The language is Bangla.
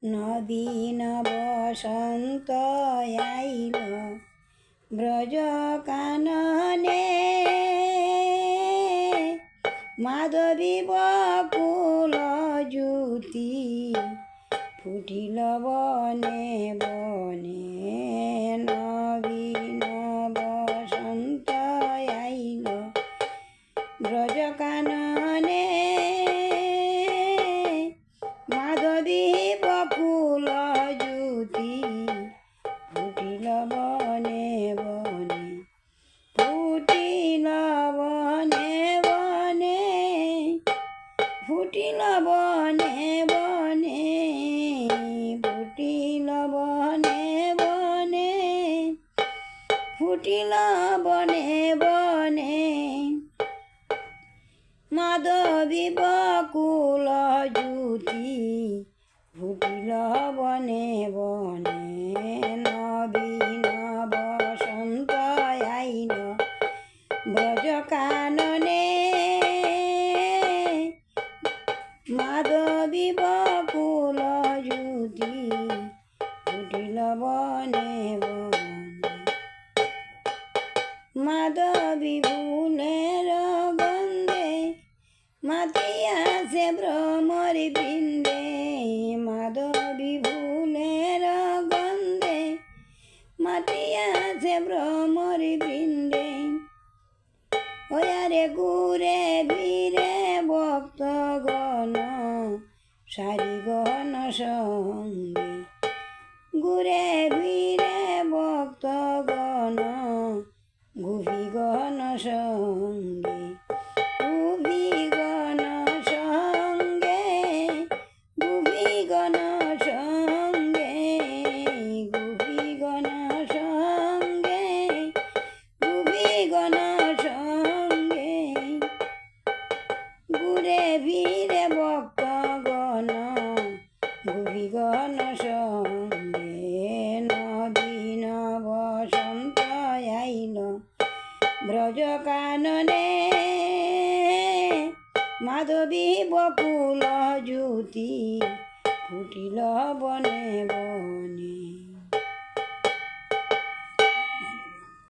নবীন বসন্ত আইল ব্রজ কাননে, মাধবী বকুল জ্যোতি ফুটিল বনে বনে। নবীন বসন্ত আইল ব্রজ কাননে, মাধবী বকুল জ্যোতি ফুটিল বনে বনে, ফুটিল বনে বনে, ফুটিল বনে বনে, ফুটিল বনে বনে, ফুটিল বনে বনে। মাধবী বকুল জ্যোতি ফুটিল বনে বনে। নবীন বসন্ত আইল ব্রজ কাননে, মাধবী বকুল জ্যোতি ফুটিল বনে বনে। মাধবী ফুলের গন্ধে মাতিয়াছে ভ্রমর বৃন্দে, মাধবী ফুলের গন্ধে মাতিয়াছে ভ্রমর বৃন্দে। ওয়ারে ঘুরে ফিরে ভক্তগণ সারি গণ সঙ্গে, ঘুরে ফিরে ভক্তগণ গোপীগণ সঙ্গে, গোপীগণ সঙ্গে, গোপীগণ সঙ্গে, গোপীগণ সঙ্গে, গোপীগণ সঙ্গে, ঘুরে ফিরে ভক্তগণ গোপীগণ সঙ্গে। নবীন বসন্ত আইল ব্রজ কাননে, মাধবী বকুল জ্যোতি ফুটিল বনে বনে।